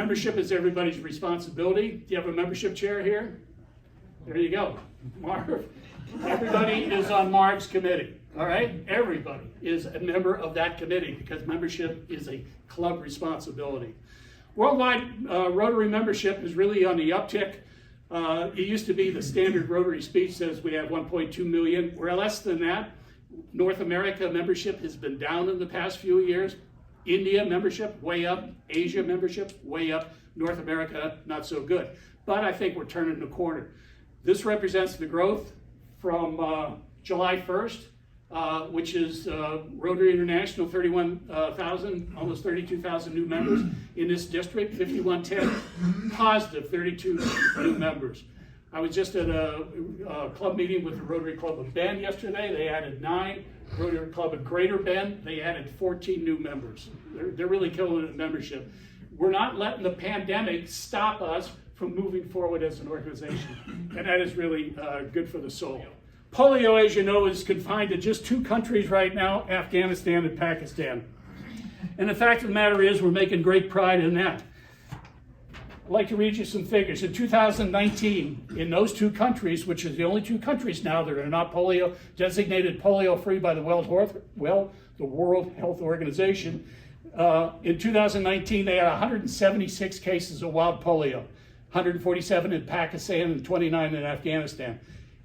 membership is everybody's responsibility. Do you have a membership chair here? There you go, Marv. Everybody is on Marv's committee, all right? Everybody is a member of that committee because membership is a club responsibility. Worldwide Rotary membership is really on the uptick. It used to be the standard Rotary speech says we have 1.2 million. We're less than that. North America membership has been down in the past few years. India membership, way up. Asia membership, way up. North America, not so good. But I think we're turning the corner. This represents the growth from July 1st, which is Rotary International, 31,000, almost 32,000 new members in this district, 5110, positive 32 new members. I was just at a club meeting with the Rotary Club of Bend yesterday. They added 9. Rotary Club of Greater Bend, they added 14 new members. They're really killing it in membership. We're not letting the pandemic stop us from moving forward as an organization, and that is really good for the soul. Polio, as you know, is confined to just 2 countries right now, Afghanistan and Pakistan. And the fact of the matter is we're making great pride in that. I'd like to read you some figures. In 2019, in those 2 countries, which is the only 2 countries now that are not polio, designated polio-free by the World Health Organization, in 2019 they had 176 cases of wild polio, 147 in Pakistan and 29 in Afghanistan.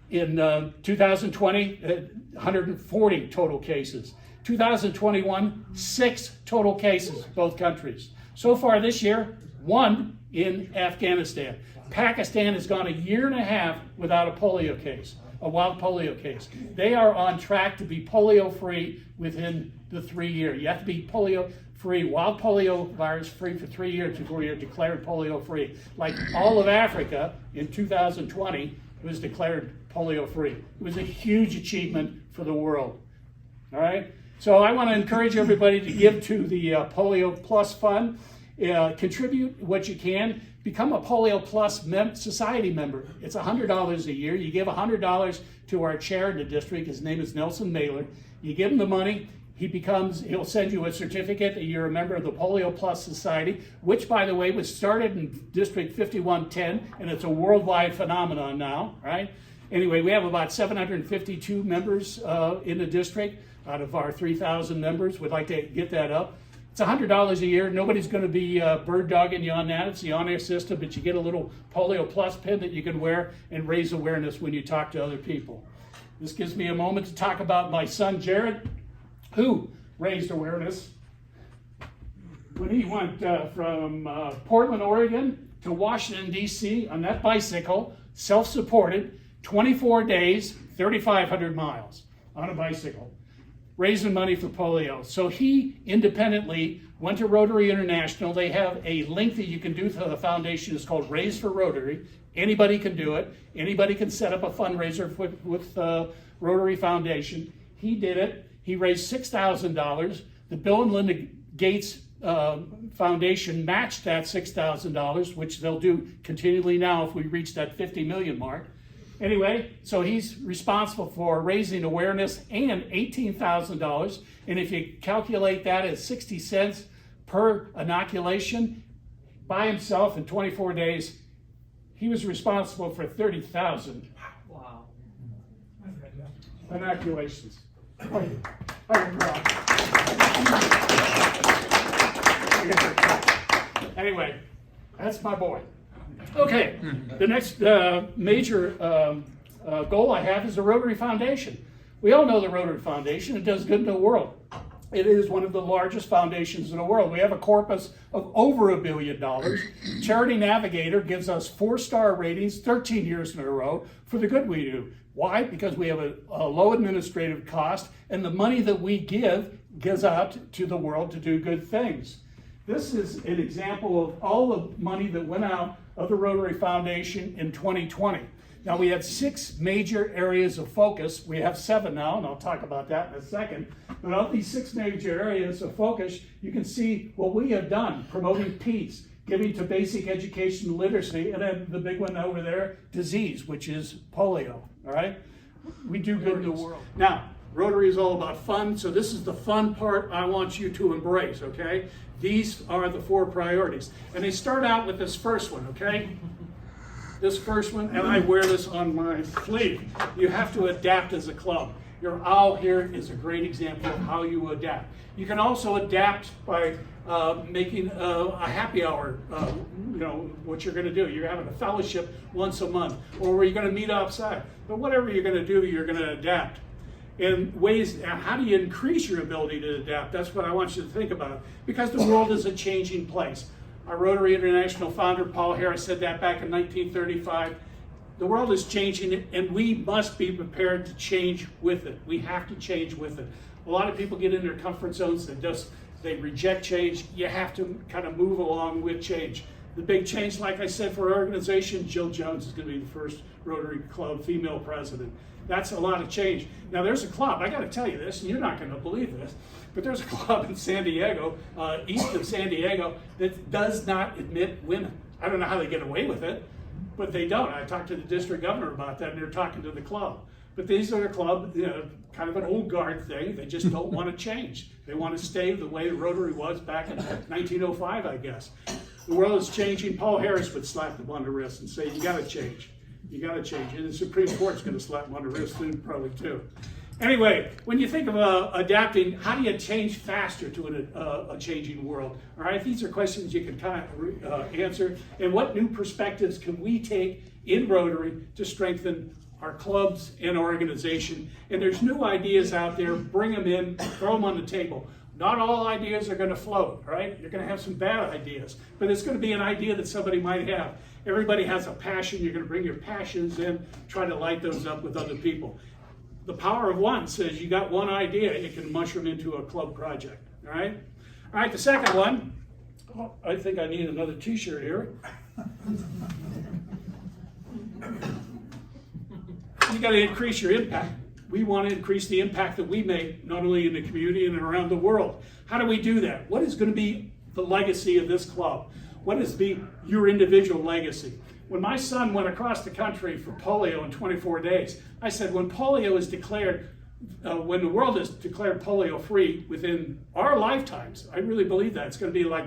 In 2020, 140 total cases. 2021, 6 total cases, both countries. So far this year, 1 in Afghanistan. Pakistan has gone a year and a half without a polio case, a wild polio case. They are on track to be polio-free within the 3 years. You have to be polio-free, wild polio virus free for 3 years before you're declared polio-free. Like all of Africa in 2020 was declared polio-free. It was a huge achievement for the world. All right? So I want to encourage everybody to give to the Polio Plus Fund. Contribute what you can. Become a Polio Plus Society member. It's $100 a year. You give $100 to our chair in the district. His name is Nelson Mailer. You give him the money. He'll send you a certificate that you're a member of the Polio Plus Society, which, by the way, was started in District 5110, and it's a worldwide phenomenon now, right? Anyway, we have about 752 members in the district out of our 3,000 members. We'd like to get that up. It's $100 a year. Nobody's going to be bird dogging you on that. It's the on-air system, but you get a little Polio Plus pin that you can wear and raise awareness when you talk to other people. This gives me a moment to talk about my son, Jared, who raised awareness when he went from Portland, Oregon to Washington, D.C. on that bicycle, self-supported, 24 days, 3,500 miles on a bicycle, raising money for polio. So he independently went to Rotary International. They have a link that you can do to the foundation. It's called Raise for Rotary. Anybody can do it. Anybody can set up a fundraiser with Rotary Foundation. He did it. He raised $6,000. The Bill and Linda Gates Foundation matched that $6,000, which they'll do continually now if we reach that 50 million mark. Anyway, so he's responsible for raising awareness and $18,000. And if you calculate that as 60 cents per inoculation, by himself in 24 days, he was responsible for 30,000 inoculations. Anyway, that's my boy. Okay, the next major goal I have is the Rotary Foundation. We all know the Rotary Foundation. It does good in the world. It is one of the largest foundations in the world. We have a corpus of over $1 billion. Charity Navigator gives us 4-star ratings 13 years in a row for the good we do. Why? Because we have a low administrative cost, and the money that we give goes out to the world to do good things. This is an example of all the money that went out of the Rotary Foundation in 2020. Now, we had 6 major areas of focus. We have 7 now, and I'll talk about that in a second. But of these 6 major areas of focus, you can see what we have done: promoting peace, giving to basic education and literacy, and then the big one over there, disease, which is polio, all right? We do good in the world. Now, Rotary is all about fun, so this is the fun part I want you to embrace, okay? These are the 4 priorities. And they start out with this first one, okay? This first one, and I wear this on my sleeve. You have to adapt as a club. Your owl here is a great example of how you adapt. You can also adapt by making a happy hour, what you're going to do. You're having a fellowship once a month, or you're going to meet outside. But whatever you're going to do, you're going to adapt. In ways, how do you increase your ability to adapt? That's what I want you to think about, because the world is a changing place. Our Rotary International founder, Paul Harris, said that back in 1935. The world is changing, and we must be prepared to change with it. We have to change with it. A lot of people get in their comfort zones and they reject change. You have to kind of move along with change. The big change, like I said, for our organization, Jill Jones is going to be the first Rotary Club female president. That's a lot of change. Now there's a club, I got to tell you this, and you're not going to believe this, but there's a club in San Diego, east of San Diego, that does not admit women. I don't know how they get away with it, but they don't. I talked to the district governor about that, and they're talking to the club. But these are a club, kind of an old guard thing. They just don't want to change. They want to stay the way Rotary was back in 1905, I guess. The world is changing. Paul Harris would slap them on the wrist and say, you got to change. You got to change. And the Supreme Court's going to slap them on the wrist soon, probably too. Anyway, when you think of adapting, how do you change faster to a changing world? All right, these are questions you can kind of answer. And what new perspectives can we take in Rotary to strengthen our clubs and our organization? And there's new ideas out there. Bring them in, throw them on the table. Not all ideas are going to float, right? You're going to have some bad ideas, but it's going to be an idea that somebody might have. Everybody has a passion. You're going to bring your passions in, try to light those up with other people. The power of one says you got one idea, it can mushroom into a club project, all right? All right, the second one, I think I need another t-shirt here. You got to increase your impact. We want to increase the impact that we make, not only in the community and around the world. How do we do that? What is going to be the legacy of this club? What is your individual legacy? When my son went across the country for polio in 24 days, I said, when polio is declared, when the world is declared polio free within our lifetimes, I really believe that. It's going to be like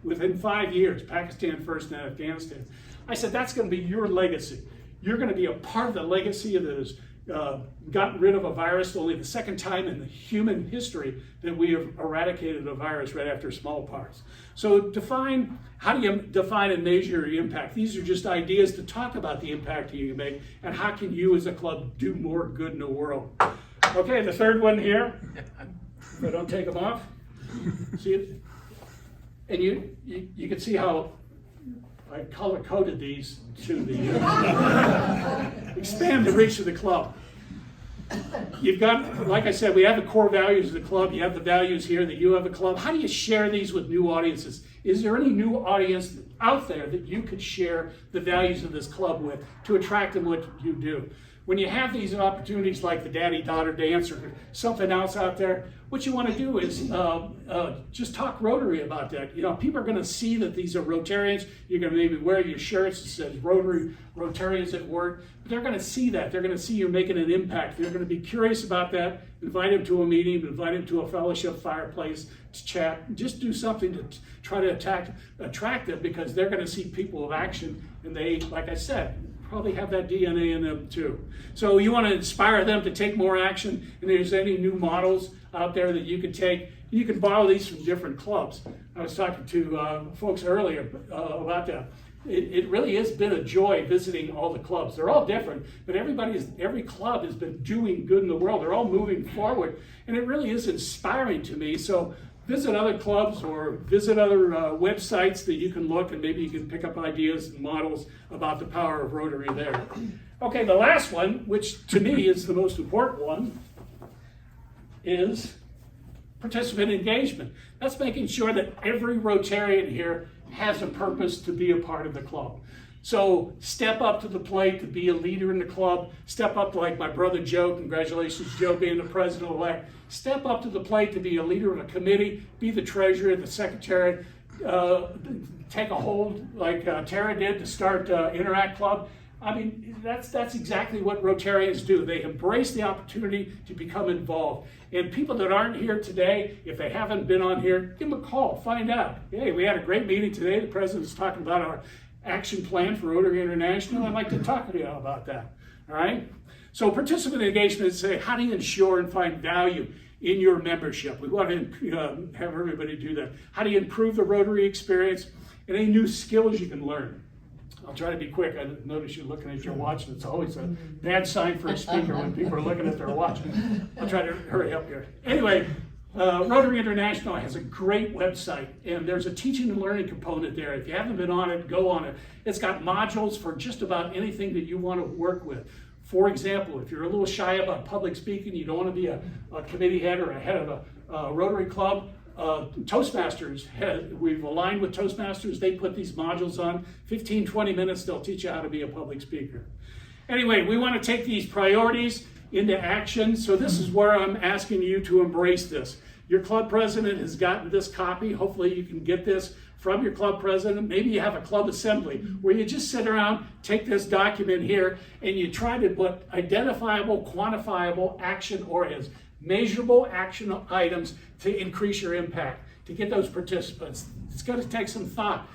within 5 years, Pakistan first and Afghanistan. I said, that's going to be your legacy. You're going to be a part of the legacy of those gotten rid of a virus, only the second time in the human history that we have eradicated a virus right after smallpox. So how do you define and measure your impact? These are just ideas to talk about the impact you can make and how can you as a club do more good in the world. Okay, the third one here, if I don't take them off, see it? And you can see how I color-coded these to the expand the reach of the club. You've got, like I said, we have the core values of the club. You have the values here that you have a club. How do you share these with new audiences? Is there any new audience out there that you could share the values of this club with to attract them what you do? When you have these opportunities like the daddy-daughter dance or something else out there, what you want to do is just talk Rotary about that. People are going to see that these are Rotarians. You're going to maybe wear your shirts that says Rotarians at work. But they're going to see that. They're going to see you're making an impact. They're going to be curious about that. Invite them to a meeting. Invite them to a fellowship fireplace to chat. Just do something to try to attract them, because they're going to see people of action. And they, like I said, probably have that DNA in them too. So you want to inspire them to take more action, and if there's any new models out there that you can take, you can borrow these from different clubs. I was talking to folks earlier about that. It really has been a joy visiting all the clubs. They're all different, but every club has been doing good in the world. They're all moving forward, and it really is inspiring to me. So visit other clubs or visit other websites that you can look, and maybe you can pick up ideas and models about the power of Rotary there. Okay, the last one, which to me is the most important one, is participant engagement. That's making sure that every Rotarian here has a purpose to be a part of the club. So step up to the plate to be a leader in the club. Step up like my brother Joe. Congratulations, Joe, being the president-elect. Step up to the plate to be a leader of a committee, be the treasurer, the secretary, take a hold like Tara did to start Interact Club. I mean, that's exactly what Rotarians do. They embrace the opportunity to become involved. And people that aren't here today, if they haven't been on here, give them a call, find out. Hey, we had a great meeting today. The president's talking about our action plan for Rotary International. I'd like to talk to you about that. All right? So participant engagement is say, how do you ensure and find value in your membership? We want to have everybody do that. How do you improve the Rotary experience and any new skills you can learn? I'll try to be quick. I notice you looking at your watch. It's always a bad sign for a speaker when people are looking at their watch. I'll try to hurry up here. Anyway, Rotary International has a great website, and there's a teaching and learning component there. If you haven't been on it, go on it. It's got modules for just about anything that you want to work with. For example, if you're a little shy about public speaking, you don't want to be a committee head or a head of a Rotary Club, Toastmasters, we've aligned with Toastmasters. They put these modules on. 15, 20 minutes, they'll teach you how to be a public speaker. Anyway, we want to take these priorities into action. So this is where I'm asking you to embrace this. Your club president has gotten this copy. Hopefully you can get this from your club president. Maybe you have a club assembly where you just sit around, take this document here, and you try to put identifiable, quantifiable action orients, measurable action items to increase your impact, to get those participants. It's going to take some thought.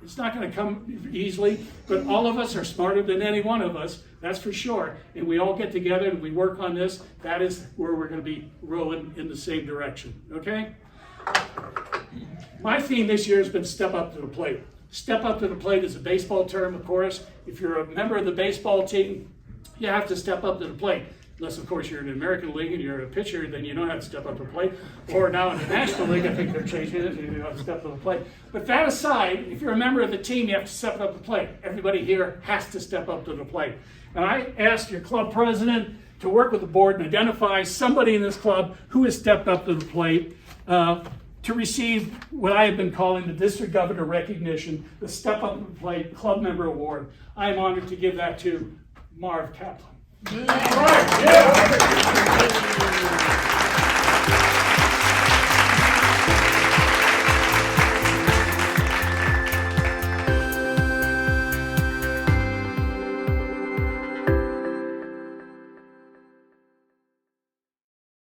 It's not going to come easily, but all of us are smarter than any one of us, that's for sure. And we all get together and we work on this. That is where we're going to be rowing in the same direction, okay? My theme this year has been step up to the plate. Step up to the plate is a baseball term, of course. If you're a member of the baseball team, you have to step up to the plate. Unless, of course, you're in the American League and you're a pitcher, then you don't have to step up to the plate. Or now in the National League, I think they're changing it, you have to step up to the plate. But that aside, if you're a member of the team, you have to step up to the plate. Everybody here has to step up to the plate. And I asked your club president to work with the board and identify somebody in this club who has stepped up to the plate to receive what I have been calling the District Governor Recognition, the Step Up to the Plate Club Member Award. I am honored to give that to Marv Kaplan.